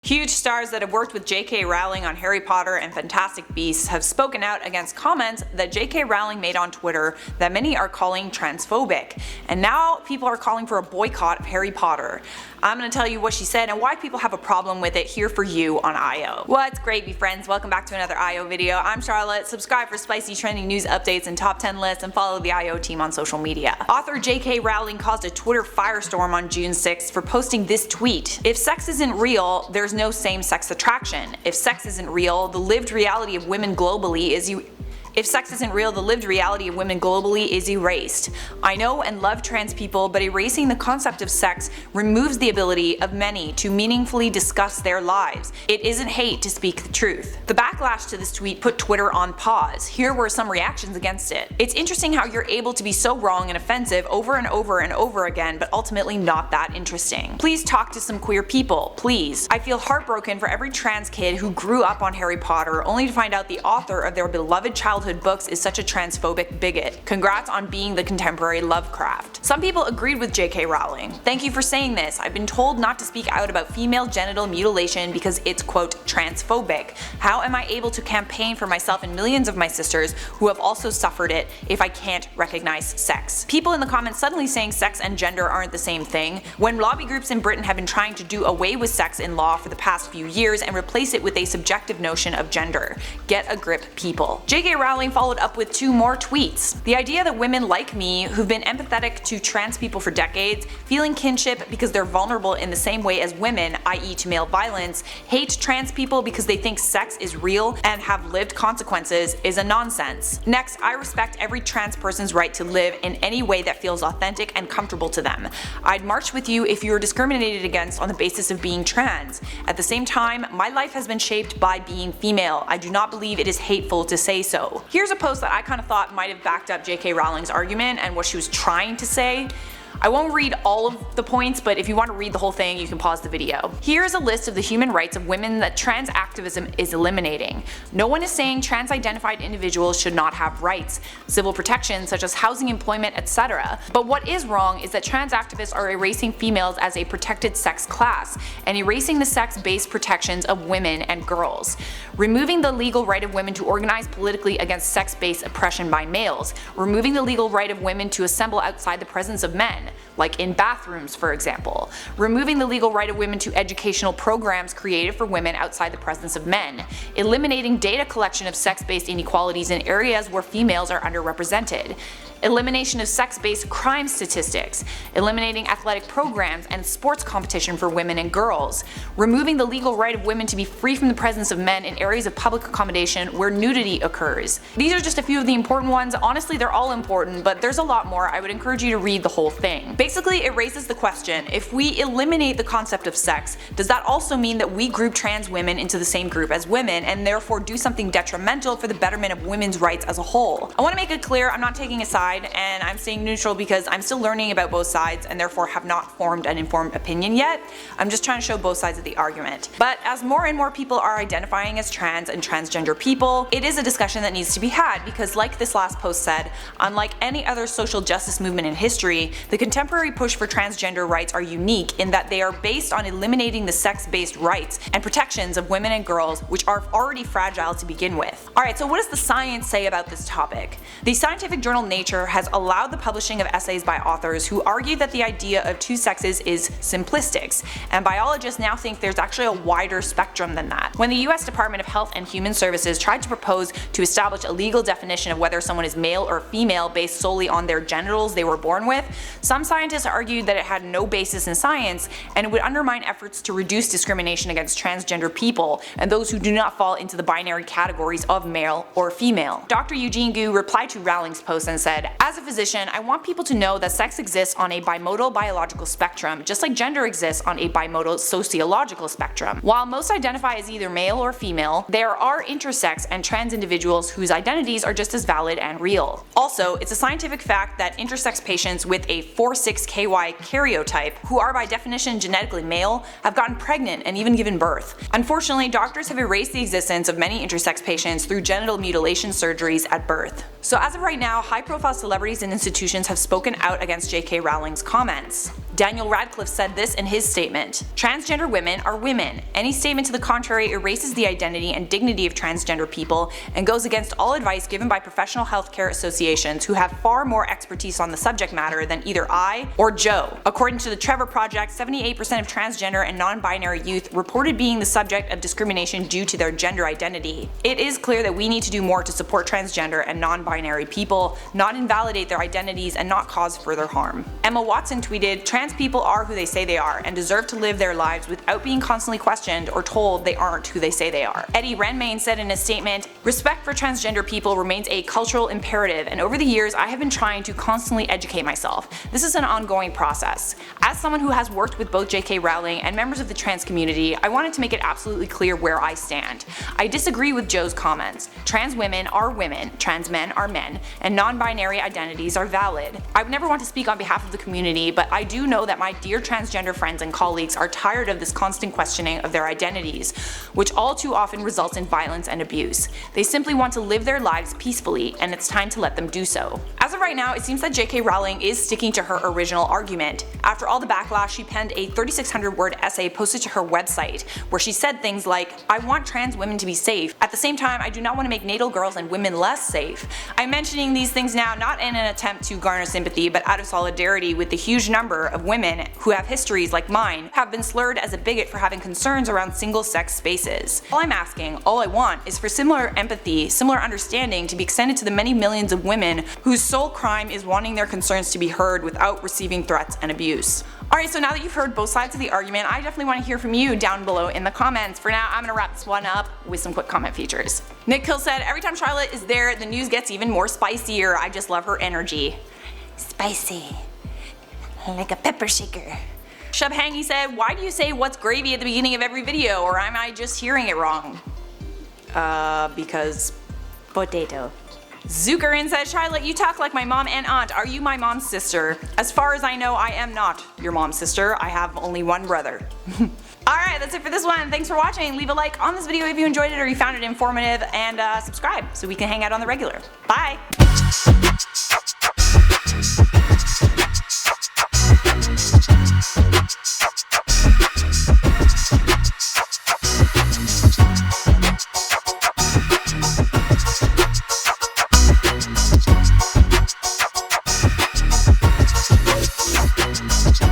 Huge stars that have worked with J.K. Rowling on Harry Potter and Fantastic Beasts have spoken out against comments that J.K. Rowling made on Twitter that many are calling transphobic, and now people are calling for a boycott of Harry Potter. I'm going to tell you what she said and why people have a problem with it here for you on IO. What's gravy, friends? Welcome back to another IO video. I'm Charlotte. Subscribe for spicy trending news updates and top 10 lists, and follow the IO team on social media. Author J.K. Rowling caused a Twitter firestorm on June 6th for posting this tweet: "If sex isn't real, there's no same-sex attraction. If sex isn't real, the lived reality of women globally is erased. I know and love trans people, but erasing the concept of sex removes the ability of many to meaningfully discuss their lives. It isn't hate to speak the truth." The backlash to this tweet put Twitter on pause. Here were some reactions against it. "It's interesting how you're able to be so wrong and offensive over and over and over again, but ultimately not that interesting. Please talk to some queer people, please. I feel heartbroken for every trans kid who grew up on Harry Potter only to find out the author of their beloved childhood books is such a transphobic bigot. Congrats on being the contemporary Lovecraft." Some people agreed with J.K. Rowling. "Thank you for saying this. I've been told not to speak out about female genital mutilation because it's quote transphobic. How am I able to campaign for myself and millions of my sisters who have also suffered it if I can't recognize sex?" People in the comments suddenly saying sex and gender aren't the same thing, when lobby groups in Britain have been trying to do away with sex in law for the past few years and replace it with a subjective notion of gender. Get a grip, people. J.K. Rowling followed up with 2 more tweets. "The idea that women like me, who've been empathetic to trans people for decades, feeling kinship because they're vulnerable in the same way as women, i.e. to male violence, hate trans people because they think sex is real and have lived consequences, is a nonsense. Next, I respect every trans person's right to live in any way that feels authentic and comfortable to them. I'd march with you if you were discriminated against on the basis of being trans. At the same time, my life has been shaped by being female. I do not believe it is hateful to say so." Here's a post that I kind of thought might have backed up J.K. Rowling's argument and what she was trying to say. I won't read all of the points, but if you want to read the whole thing, you can pause the video. "Here's a list of the human rights of women that trans activism is eliminating. No one is saying trans-identified individuals should not have rights, civil protections such as housing, employment, etc. But what is wrong is that trans activists are erasing females as a protected sex class, and erasing the sex-based protections of women and girls. Removing the legal right of women to organize politically against sex-based oppression by males. Removing the legal right of women to assemble outside the presence of men, like in bathrooms for example. Removing the legal right of women to educational programs created for women outside the presence of men. Eliminating data collection of sex-based inequalities in areas where females are underrepresented. Elimination of sex-based crime statistics. Eliminating athletic programs and sports competition for women and girls. Removing the legal right of women to be free from the presence of men in areas of public accommodation where nudity occurs." These are just a few of the important ones. Honestly, they're all important, but there's a lot more. I would encourage you to read the whole thing. Basically, it raises the question, if we eliminate the concept of sex, does that also mean that we group trans women into the same group as women and therefore do something detrimental for the betterment of women's rights as a whole? I want to make it clear I'm not taking a side, and I'm staying neutral because I'm still learning about both sides and therefore have not formed an informed opinion yet. I'm just trying to show both sides of the argument. But as more and more people are identifying as trans and transgender people, it is a discussion that needs to be had because, like this last post said, unlike any other social justice movement in history, the contemporary push for transgender rights are unique in that they are based on eliminating the sex-based rights and protections of women and girls, which are already fragile to begin with. Alright, so what does the science say about this topic? The scientific journal Nature has allowed the publishing of essays by authors who argue that the idea of 2 sexes is simplistic, and biologists now think there's actually a wider spectrum than that. When the US Department of Health and Human Services tried to propose to establish a legal definition of whether someone is male or female based solely on their genitals they were born with, some scientists argued that it had no basis in science and it would undermine efforts to reduce discrimination against transgender people and those who do not fall into the binary categories of male or female. Dr. Eugene Gu replied to Rowling's post and said, "As a physician, I want people to know that sex exists on a bimodal biological spectrum, just like gender exists on a bimodal sociological spectrum. While most identify as either male or female, there are intersex and trans individuals whose identities are just as valid and real. Also, it's a scientific fact that intersex patients with a 46KY karyotype, who are by definition genetically male, have gotten pregnant and even given birth. Unfortunately, doctors have erased the existence of many intersex patients through genital mutilation surgeries at birth." So as of right now, high-profile celebrities and institutions have spoken out against J.K. Rowling's comments. Daniel Radcliffe said this in his statement: "Transgender women are women. Any statement to the contrary erases the identity and dignity of transgender people and goes against all advice given by professional healthcare associations who have far more expertise on the subject matter than either I or Joe." According to the Trevor Project, 78% of transgender and non-binary youth reported being the subject of discrimination due to their gender identity. It is clear that we need to do more to support transgender and non-binary people, not invalidate their identities, and not cause further harm. Emma Watson tweeted, "Trans people are who they say they are and deserve to live their lives without being constantly questioned or told they aren't who they say they are." Eddie Redmayne said in a statement, "Respect for transgender people remains a cultural imperative, and over the years I have been trying to constantly educate myself. This is an ongoing process. As someone who has worked with both J.K. Rowling and members of the trans community, I wanted to make it absolutely clear where I stand. I disagree with Joe's comments. Trans women are women, trans men are men, and non-binary identities are valid. I would never want to speak on behalf of the community, but I do know that my dear transgender friends and colleagues are tired of this constant questioning of their identities, which all too often results in violence and abuse. They simply want to live their lives peacefully, and it's time to let them do so." As of right now, it seems that J.K. Rowling is sticking to her original argument. After all the backlash, she penned a 3,600-word essay posted to her website, where she said things like, "I want trans women to be safe. At the same time, I do not want to make natal girls and women less safe." I'm mentioning these things now not in an attempt to garner sympathy, but out of solidarity with the huge number of women who have histories like mine, have been slurred as a bigot for having concerns around single-sex spaces. All I'm asking, all I want, is for similar empathy, similar understanding to be extended to the many millions of women whose sole crime is wanting their concerns to be heard without receiving threats and abuse. Alright, so now that you've heard both sides of the argument, I definitely want to hear from you down below in the comments. For now, I'm gonna wrap this one up with some quick comment features. Nick Kill said, "Every time Charlotte is there, the news gets even more spicier. I just love her energy." Spicy. Like a pepper shaker. Shub Hangy said, "Why do you say 'what's gravy' at the beginning of every video, or am I just hearing it wrong?" Because potato. Zuckerin said, "Charlotte, you talk like my mom and aunt. Are you my mom's sister?" As far as I know, I am not your mom's sister. I have only one brother. Alright, that's it for this one. Thanks for watching. Leave a like on this video if you enjoyed it or you found it informative, and subscribe so we can hang out on the regular. Bye!